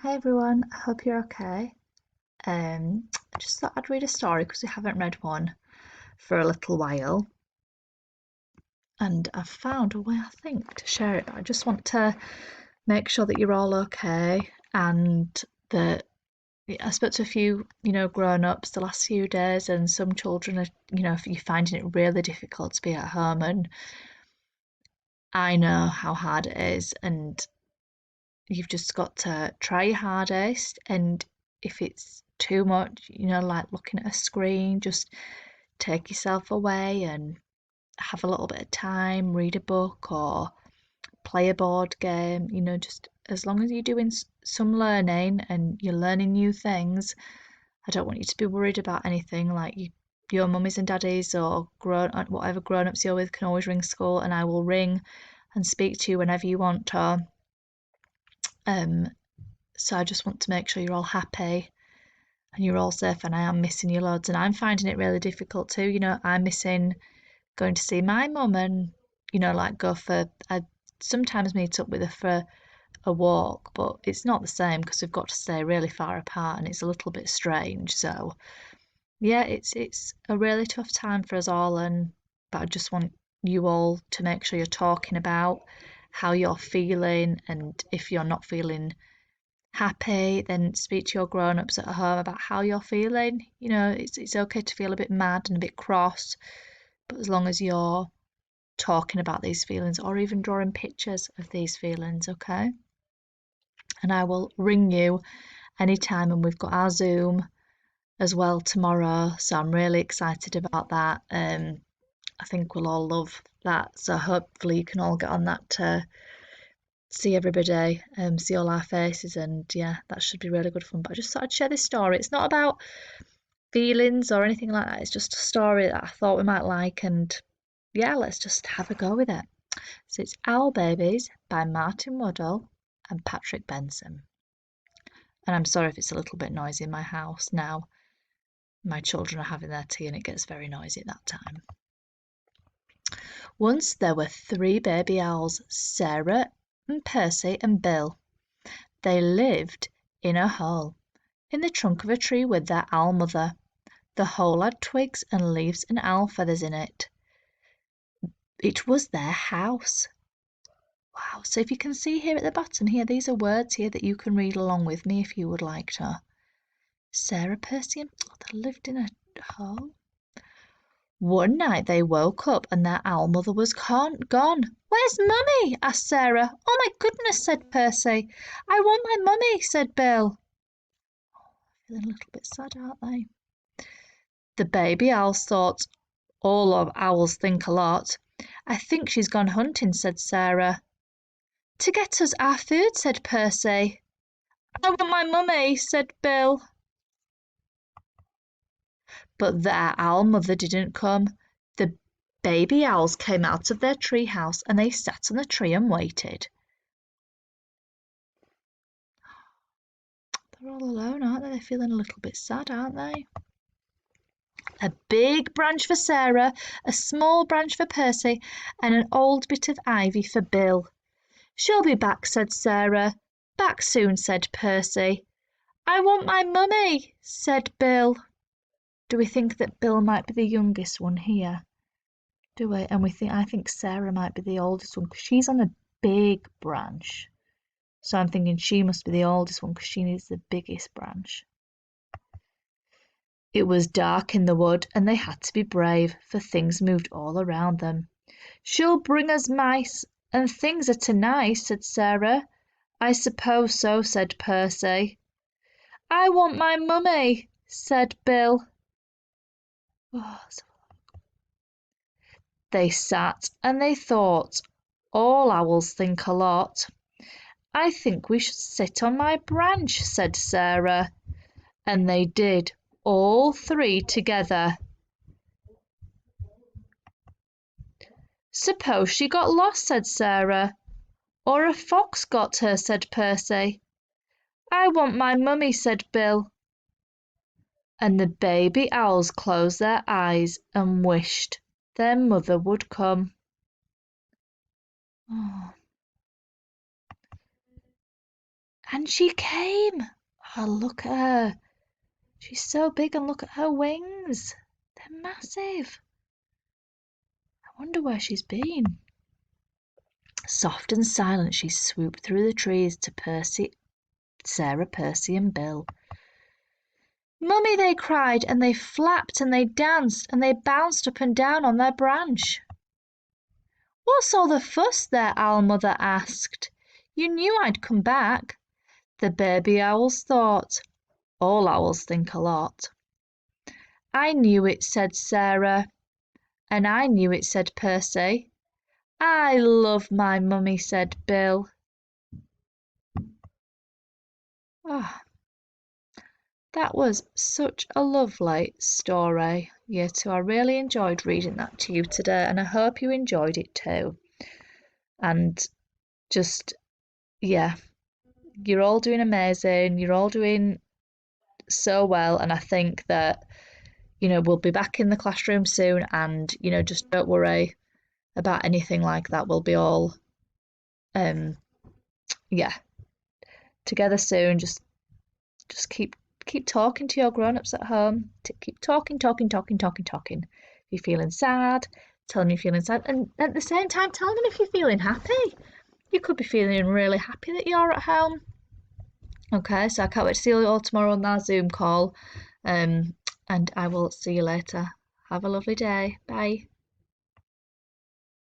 Hi everyone, I hope you're okay. I just thought I'd read a story because we haven't read one for a little while, and I've found a way, I think, to share it. But I just want to make sure that you're all okay, and that I spoke to a few, grown-ups the last few days, and some children are, if you're finding it really difficult to be at home, and I know how hard it is, and you've just got to try your hardest. And if it's too much, like looking at a screen, just take yourself away and have a little bit of time, read a book or play a board game. Just as long as you're doing some learning and you're learning new things, I don't want you to be worried about anything. Like your mummies and daddies or whatever grown-ups you're with can always ring school, and I will ring and speak to you whenever you want to. um So I just want to make sure you're all happy and you're all safe, and I am missing you loads, and I'm finding it really difficult too. I'm missing going to see my mum and, like go for, I sometimes meet up with her for a walk, but it's not the same because we've got to stay really far apart and it's a little bit strange. So yeah, it's a really tough time for us all, and but I just want you all to make sure you're talking about how you're feeling, and if you're not feeling happy, then speak to your grown-ups at home about how you're feeling. It's okay to feel a bit mad and a bit cross, but as long as you're talking about these feelings or even drawing pictures of these feelings, okay? And I will ring you anytime, and we've got our Zoom as well tomorrow, so I'm really excited about that. I think we'll all love that, so hopefully you can all get on that to see everybody, see all our faces, and yeah, that should be really good fun. But I just thought I'd share this story. It's not about feelings or anything like that. It's just a story that I thought we might like, and yeah, let's just have a go with it. So it's Owl Babies by Martin Waddell and Patrick Benson. And I'm sorry if it's a little bit noisy in my house now. My children are having their tea and it gets very noisy at that time. Once there were three baby owls, Sarah and Percy and Bill. They lived in a hole in the trunk of a tree with their owl mother. The hole had twigs and leaves and owl feathers in it. It was their house. Wow. So if you can see here at the bottom here, these are words here that you can read along with me if you would like to. Sarah, Percy, and they lived in a hole. One night they woke up and their owl mother was gone. Where's Mummy? Asked Sarah. Oh my goodness, said Percy. I want my mummy, said Bill. Feeling a little bit sad, aren't they? The baby owls thought, all of owls think a lot. I think she's gone hunting, said Sarah. To get us our food, said Percy. I want my mummy, said Bill. But their owl mother didn't come. The baby owls came out of their tree house and they sat on the tree and waited. They're all alone, aren't they? They're feeling a little bit sad, aren't they? A big branch for Sarah, a small branch for Percy, and an old bit of ivy for Bill. She'll be back, said Sarah. Back soon, said Percy. I want my mummy, said Bill. Do we think that Bill might be the youngest one here? Do we? And I think Sarah might be the oldest one because she's on a big branch. So I'm thinking she must be the oldest one because she needs the biggest branch. It was dark in the wood and they had to be brave, for things moved all around them. She'll bring us mice, and things are too nice, said Sarah. I suppose so, said Percy. I want my mummy, said Bill. Oh, they sat and they thought. All owls think a lot. I think we should sit on my branch, said Sarah. And they did, all three together. Suppose she got lost, said Sarah. Or a fox got her, said Percy. I want my mummy, said Bill. And the baby owls closed their eyes and wished their mother would come. Oh. And she came. Oh, look at her. She's so big, and look at her wings. They're massive. I wonder where she's been. Soft and silent, she swooped through the trees to Sarah, Percy, and Bill. "Mummy!" they cried, and they flapped and they danced and they bounced up and down on their branch. "What's all the fuss there?" Owl Mother asked. "You knew I'd come back." The baby owls thought. All owls think a lot. "I knew it," said Sarah. "And I knew it," said Percy. "I love my mummy," said Bill. Oh, that was such a lovely story, you two. I really enjoyed reading that to you today, and I hope you enjoyed it too. And just, yeah, you're all doing amazing. You're all doing so well, and I think that, we'll be back in the classroom soon, and, just don't worry about anything like that. We'll be all, yeah, together soon. Just keep talking to your grown-ups at home. Keep talking, talking, talking, talking, talking. If you're feeling sad, tell them you're feeling sad, and at the same time, tell them if you're feeling happy. You could be feeling really happy that you're at home. Okay, so I can't wait to see you all tomorrow on that Zoom call. And I will see you later. Have a lovely day. Bye.